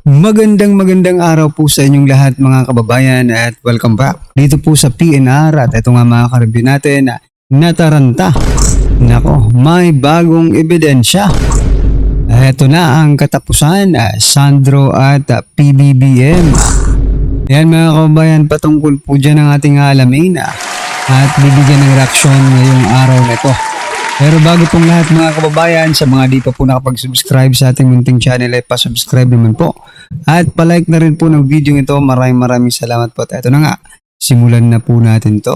Magandang araw po sa inyong lahat mga kababayan at welcome back dito po sa PNR at ito nga mga ka-review natin na nataranta. Nako, may bagong ebidensya. Ito na ang katapusan, Sandro at PBBM. Yan mga kababayan, patungkol po dyan ang ating alamin at bibigyan ng reaksyon ngayong araw na ito. Pero bago pong lahat mga kababayan, sa mga di pa po nakapag-subscribe sa ating munting channel ay pa-subscribe naman po. At palike na rin po ng video ito. Maraming salamat po. At ito na nga, simulan na po natin to.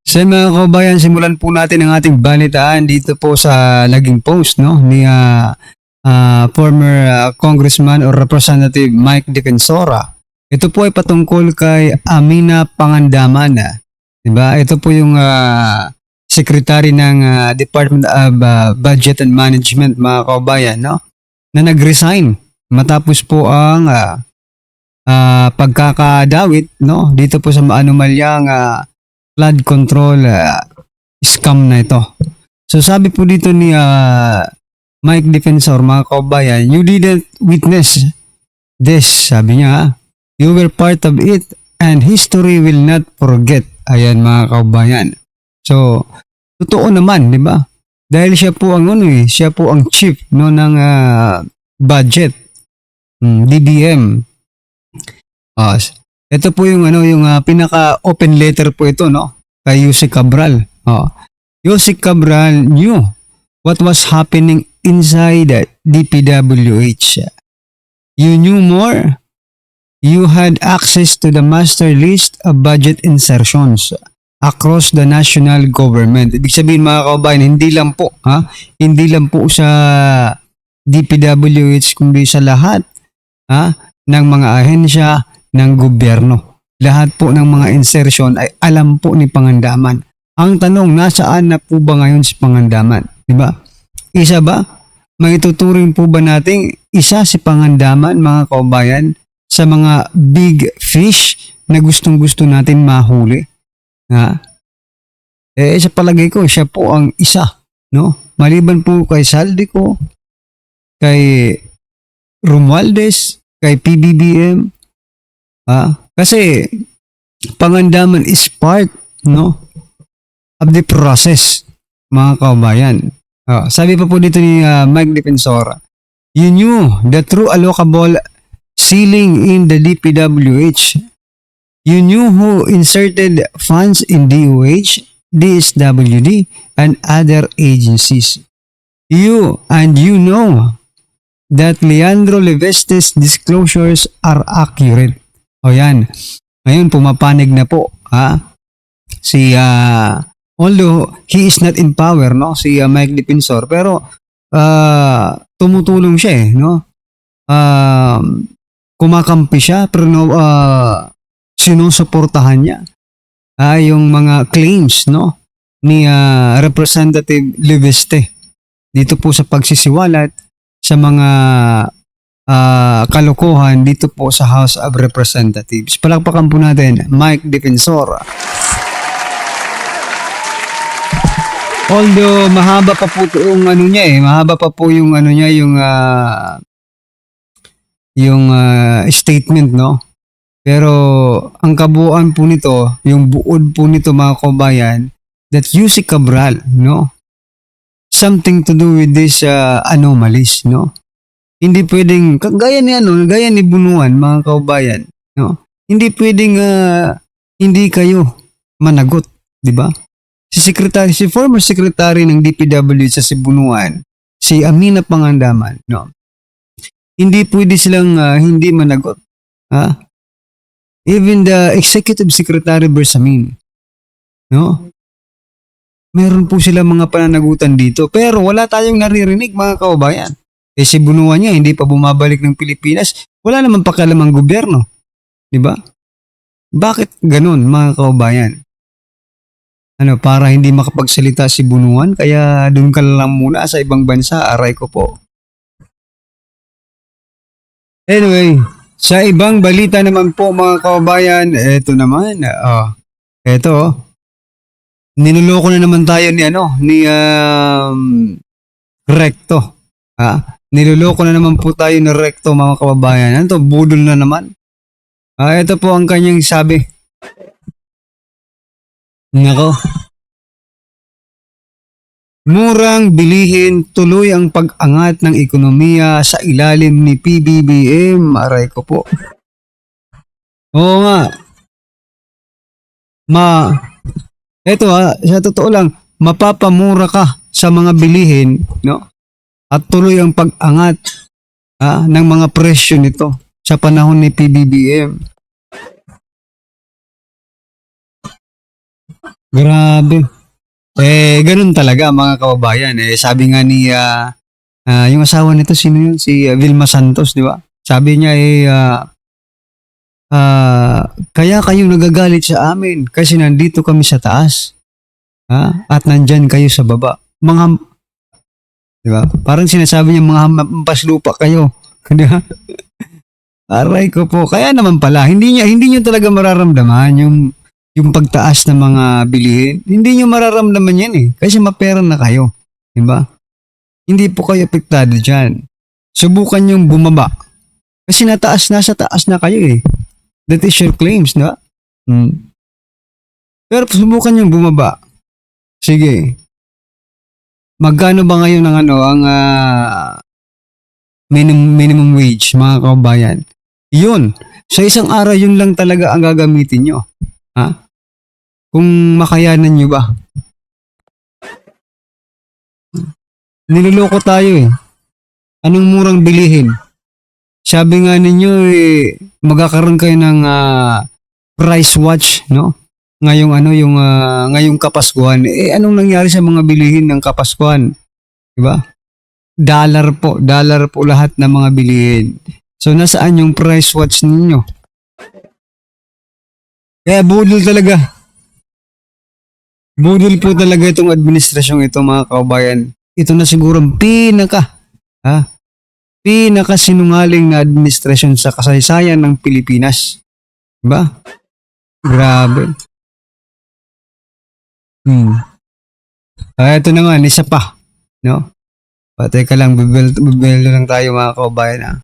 So mga kababayan, simulan po natin ang ating balitaan dito po sa naging post ni former Congressman or Representative Mike Defensora. Ito po ay patungkol kay Amina Pangandaman. Diba? Ito po yung secretary ng Department of Budget and Management mga kababayan, no? Na nag-resign matapos po ang pagkakadawit, no? Dito po sa maanumalyang flood control scam na ito. So sabi po dito ni Mike Defensor, mga kababayan, you didn't witness this, sabi niya. You were part of it and history will not forget. Ayan mga kababayan. So, totoo naman, di ba? Dahil siya po ang siya po ang chief ng budget, DBM. Ito po yung yung pinaka-open letter po ito, no? Kay Yusek Cabral. Yusek Cabral knew what was happening inside DPWH. You knew more. You had access to the master list of budget insertions across the national government. Ibig sabihin mga kababayan, hindi lang po sa DPWH kundi sa lahat ng mga ahensya ng gobyerno. Lahat po ng mga insertion ay alam po ni Pangandaman. Ang tanong, nasaan na po ba ngayon si Pangandaman? Diba? Isa ba? May tuturing po ba nating isa si Pangandaman mga kababayan sa mga big fish na gustong-gusto natin mahuli? Sa palagay ko, siya po ang isa, no? Maliban po kay Saldico, kay Romualdez, kay PBBM. Kasi Pangandaman is part, no, of the process, mga kababayan. Sabi pa po dito ni Mike Defensora, you knew the true allocable ceiling in the DPWH. You knew who inserted funds in DOH, DSWD, and other agencies. You know that Leandro Levesque's disclosures are accurate. O yan. Ngayon, pumapanig na po. Although he is not in power, no, si Mike Defensor, pero tumutulong siya, no? Kumakampi siya, pero sinusuportahan niya yung mga claims, no, ni Representative Levesque dito po sa pagsisiwalat sa mga kalokohan dito po sa House of Representatives. Palakpakan po natin Mike Defensor. Although mahaba pa po yung mahaba pa po yung yung statement, no? Pero ang kabuuan po nito, yung buod po nito mga kabayan, that Yusek Cabral, no? Something to do with this anomalies, no? Hindi pwedeng gaya ni Bunuan mga kabayan, no? Hindi pwedeng hindi kayo managot, di ba? Si former secretary ng DPWH sa Sibunuan, si Amina Pangandaman, no? Hindi pwede silang hindi managot. Even the executive secretary Bersamin, no? Meron po sila mga pananagutan dito, pero wala tayong naririnig mga kababayan. Si Bunuan niya hindi pa bumabalik ng Pilipinas, wala naman pakialam ang gobyerno, di ba? Bakit ganun mga kababayan? Para hindi makapagsalita si Bunuan, kaya doon ka lang muna sa ibang bansa, aray ko po. Anyway, sa ibang balita naman po mga kababayan, eto naman, eto, Niloloko na naman tayo ni Recto. Niloloko na naman po tayo ni Recto, mga kababayan. Ano to, budol na naman. Ito po ang kanyang sabi. Nako. Murang bilihin, tuloy ang pag-angat ng ekonomiya sa ilalim ni PBBM. Aray ko po. Oo nga. Ito sa totoo lang, mapapamura ka sa mga bilihin, no? At tuloy ang pag-angat ng mga presyo nito sa panahon ni PBBM. Grabe. Ganun talaga mga kababayan. Sabi nga ni yung asawa nito, sino yun? Si Vilma Santos, di ba? Sabi niya kaya kayo nagagalit sa amin kasi nandito kami sa taas. At nandyan kayo sa baba. Di ba? Parang sinasabi niya mga hampas lupa kayo. Di ba? Aray ko po. Kaya naman pala, hindi niyo talaga mararamdaman yung pagtaas ng mga bilihin. Hindi niyo mararamdaman yan kasi mapera na kayo. Di ba? Hindi po kayo apektado dyan. Subukan yung bumaba. Kasi nasa taas na kayo That is your claims, di ba? Pero subukan yung bumaba. Sige. Magkano ba ngayon ang minimum wage, mga kababayan? Yun. Sa isang araw, yun lang talaga ang gagamitin nyo. Kung makayanan nyo ba? Niloloko tayo Anong murang bilihin? Sabi nga ninyo magkakaroon kayo ng price watch, no? Ngayong Kapaskuhan. Anong nangyari sa mga bilihin ng Kapaskuhan? 'Di ba? Dollar po lahat ng mga bilihin. So nasaan yung price watch ninyo? Kaya budol talaga. Budol po talaga itong administrasyong ito, mga kababayan. Ito na siguro pinakasinungaling na administrasyon sa kasaysayan ng Pilipinas. Diba? Grabe. Ito naman, isa pa. No? Patay ka lang, bibelo lang tayo, mga kababayan.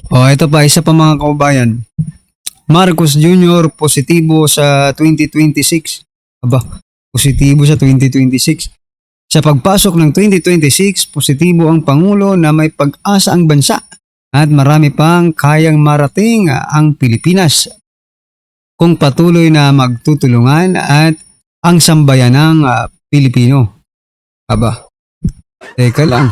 Ito pa, isa pa, mga kababayan. Marcos Jr. positibo sa 2026. Positibo sa 2026. Sa pagpasok ng 2026, positibo ang Pangulo na may pag-asa ang bansa at marami pang kayang marating ang Pilipinas kung patuloy na magtutulungan at ang sambayanang Pilipino. Teka lang.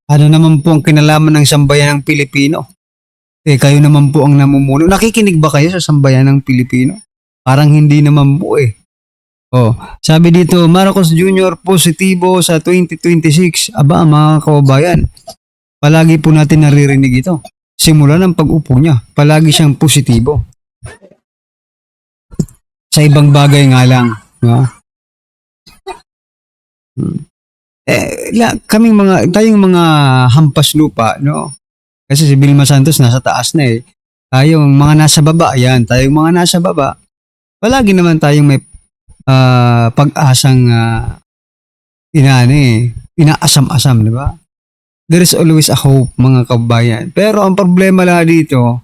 Ano naman po ang kinalaman ng sambayanang Pilipino? Kayo naman po ang namumuno. Nakikinig ba kayo sa sambayanang Pilipino? Parang hindi naman po sabi dito, Marcos Jr. positibo sa 2026. Mga kababayan, palagi po natin naririnig ito. Simula ng pag-upo niya, palagi siyang positibo. Sa ibang bagay nga lang. Tayong mga hampas lupa, no? Kasi si Vilma Santos nasa taas na Tayong mga nasa baba, tayong mga nasa baba. Palagi naman tayong may pag-asang inaasam-asam, di ba? There is always a hope, mga kababayan. Pero ang problema dito,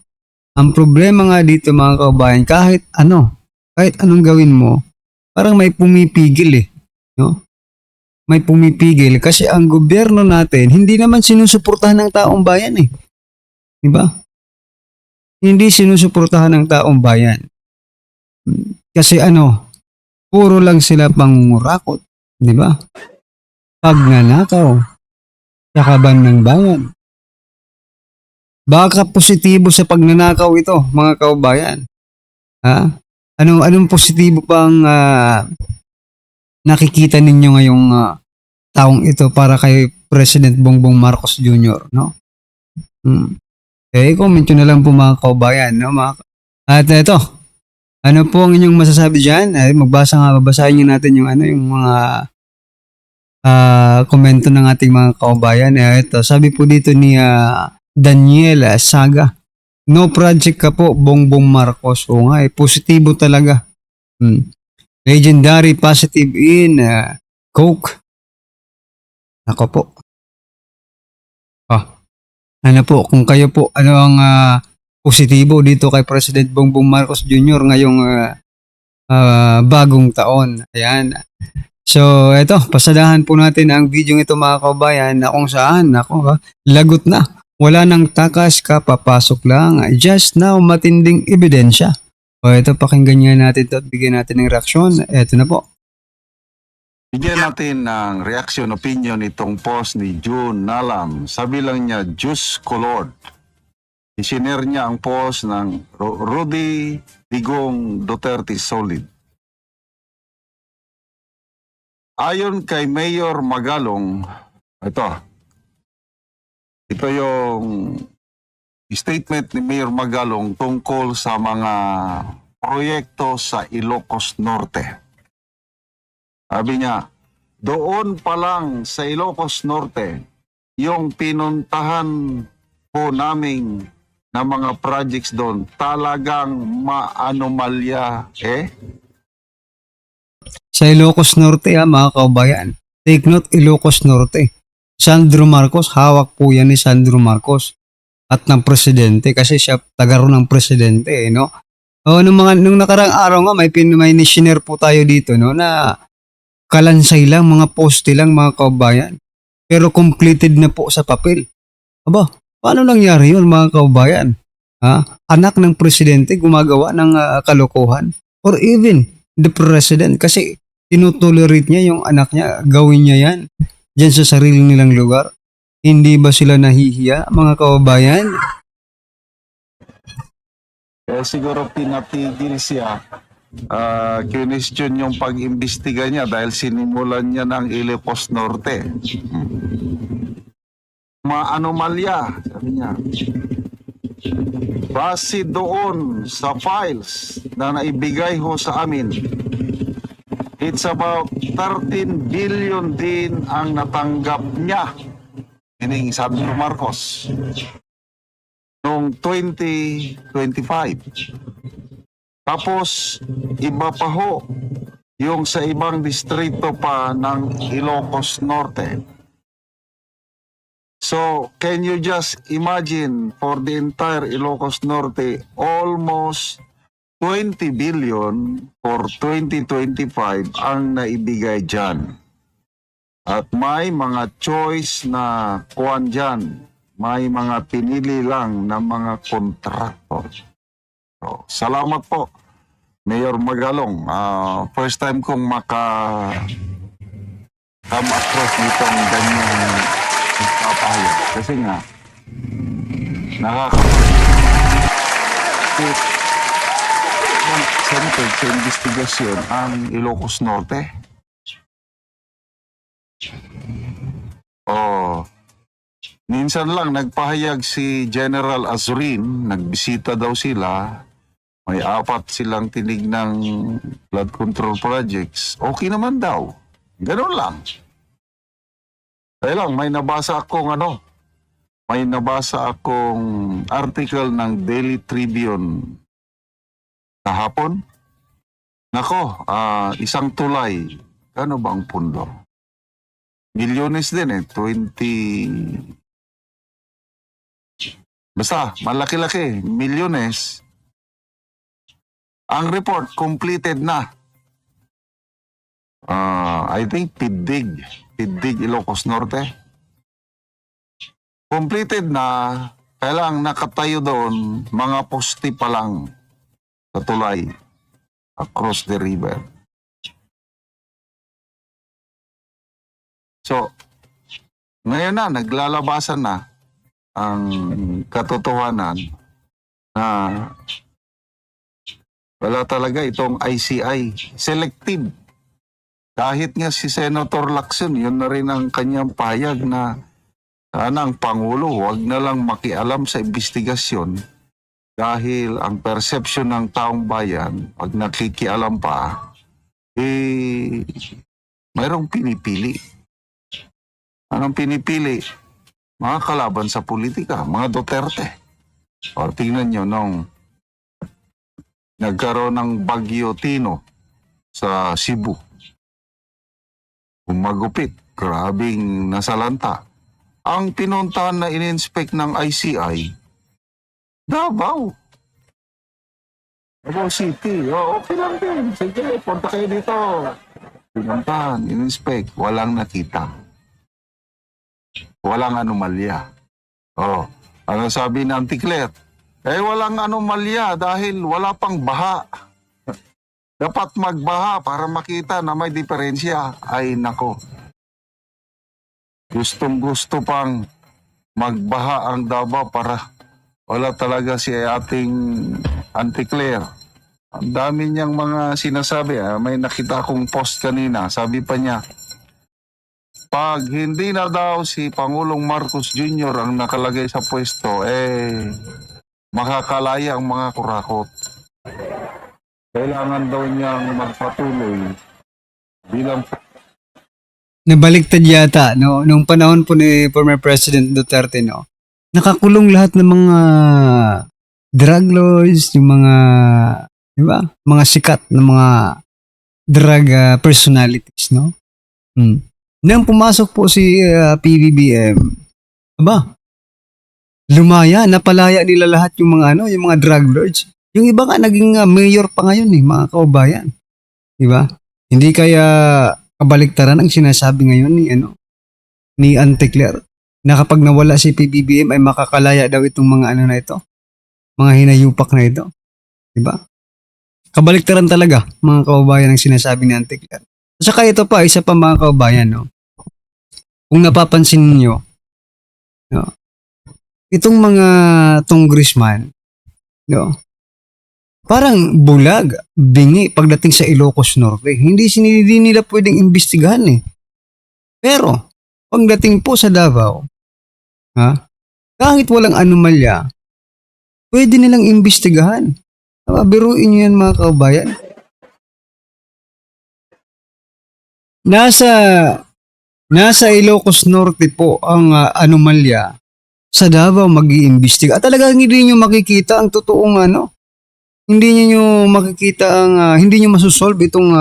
mga kababayan, kahit anong gawin mo, parang may pumipigil no? May pumipigil kasi ang gobyerno natin hindi naman sinusuportahan ng taong bayan Di ba? Hindi sinusuportahan ng taong bayan. Kasi puro lang sila pangungurakot, di ba? Pagnanakaw, sakaban ng bayan. Baka positibo sa pagnanakaw ito, mga kababayan. Anong positibo pang nakikita ninyo ngayong taong ito para kay President Bongbong Marcos Jr., no? Comment nyo na lang po, mga kababayan, no? At ito, ano po ang inyong masasabi dyan? Babasahin nyo natin yung mga komento ng ating mga kaubayan. Ito, sabi po dito ni Daniel Saga, no project ka po, Bongbong Marcos. O nga, positibo talaga. Legendary positive in Coke. Ako po. Ano po, kung kayo po, ano ang positibo dito kay President Bongbong Marcos Jr. ngayong bagong taon. Ayan. So, eto, pasadahan po natin ang video ito mga kabayan na kung saan, lagot na. Wala nang takas ka, papasok lang. Just now, matinding ebidensya. O eto, pakinggan nga natin ito at bigyan natin ng reaksyon. Eto na po. Bigyan natin ng reaction opinion itong post ni June Nalam. Sabi lang niya, Diyos ko Lord. Isinare niya ang post ng Rudy Digong Duterte Solid. Ayon kay Mayor Magalong, ito yung statement ni Mayor Magalong tungkol sa mga proyekto sa Ilocos Norte. Sabi niya, doon pa lang sa Ilocos Norte, yung pinuntahan po naming na mga projects doon, talagang maanomalya Sa Ilocos Norte mga kaubayan, take note Ilocos Norte. Sandro Marcos, hawak po yan ni Sandro Marcos at ng presidente kasi siya tagaro ng presidente, no? Nung nakarang araw nga may ni-share po tayo dito, no, na kalansay lang, mga poste lang mga kaubayan. Pero completed na po sa papel. Aba, paano nangyari yun mga kaubayan? Anak ng presidente gumagawa ng kalokohan? Or even the president kasi tinutolerate niya yung anak niya, gawin niya yan dyan sa sarili nilang lugar. Hindi ba sila nahihiya mga kaubayan? Siguro pinatigil siya. Question yung pag-imbestiga niya dahil sinimulan niya ng Ilocos Norte. Maanomalya, sabi niya. Base doon sa files na naibigay ho sa amin, it's about 13 billion din ang natanggap niya. Meaning, sabi ni Marcos, noong 2025. Tapos, iba pa ho yung sa ibang distrito pa ng Ilocos Norte. So, can you just imagine for the entire Ilocos Norte, almost 20 billion for 2025 ang naibigay dyan. At may mga choice na kuwan dyan. May mga pinili lang na mga kontraktor. So, salamat po, Mayor Magalong. First time kong come across nitong ganyang papahayag. Kasi nga, centered sa investigasyon ang Ilocos Norte. Minsan lang nagpahayag si General Azurin, nagbisita daw sila. May 4 silang tinignang flood control projects. Okay naman daw. Ganun lang. Kaya lang, may nabasa akong article ng Daily Tribune kahapon. Nako, isang tulay. Ano ba ang pundo? Milyones din 20... Basta, malaki-laki. Milyones. Ang report, completed na. I think Pidig Ilocos Norte. Completed na, kailang nakatayo doon, mga poste pa lang sa tulay across the river. So, ngayon na, naglalabasan na ang katotohanan na wala talaga itong ICI. Selective. Kahit nga si Senator Lacson, yun na rin ang kanyang pahayag na sana ang Pangulo huwag na lang makialam sa investigasyon dahil ang perception ng taong bayan, pag nakikialam pa, mayroong pinipili. Anong pinipili? Mga kalaban sa politika, mga Duterte. O tingnan nyo nung nagkaroon ng Bagyo Tino sa Cebu. Umagupit, grabing nasalanta. Ang pinuntahan na in-inspect ng ICI, Davao. Davao City. O, okay lang din. Sige, punta kayo dito. Pinuntahan, in-inspect, walang nakita. Walang anomalya. Oh, ano sabi ng Anticler? Walang anomalya dahil wala pang baha. Dapat magbaha para makita na may diferensya. Ay nako. Gustong-gusto pang magbaha ang Davao para wala talaga si ating Anticler. Ang dami niyang mga sinasabi. May nakita akong post kanina. Sabi pa niya, pag hindi na daw si Pangulong Marcos Jr. ang nakalagay sa pwesto, makakalaya ang mga kurakot. Kailangan daw niyang magpatuloy bilang Nabaliktad yata, no? Nung panahon po ni former President Duterte, no? Nakakulong lahat ng mga drug lords, yung mga, di ba? Mga sikat na mga drug personalities, no? Nang pumasok po si PBBM, aba, lumaya, napalaya nila lahat yung mga yung mga drug lords. Yung iba nga naging mayor pa ngayon mga kaubayan. Di ba? Hindi kaya kabaliktaran ang sinasabi ngayon ni Anticler na kapag nawala si PBBM ay makakalaya daw itong mga na ito. Mga hinayupak na ito. Di ba? Kabaliktaran talaga mga kaubayan ang sinasabi ni Anticler. At saka ito pa, isa pa mga kaubayan, no? Kung napapansin niyo, no? Itong mga congressman, no? Parang bulag, bingi pagdating sa Ilocos Norte. Hindi nila pwedeng imbestigahan Pero, pagdating po sa Davao, kahit walang anomalya, pwede nilang imbestigahan. Biruin niyo yan mga kaubayan. Nasa Ilocos Norte po ang anomalya. Sa Davao mag-iimbestiga. At talagang hindi niyo makikita ang totoong Hindi niyo makikita ang hindi niyo masusolve itong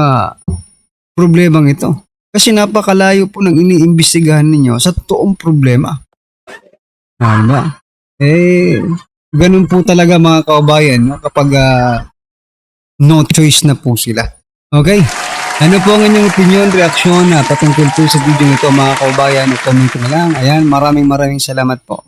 problemang ito. Kasi napakalayo po ng iniimbestigahan ninyo sa totoong problema. Tama. Ganun po talaga mga kaubayan, no? Kapag no choice na po sila. Okay? Ano po ang inyong opinion, reaksyon patungkol po sa video nito mga kaubayan? Comment na lang. Ayan, maraming salamat po.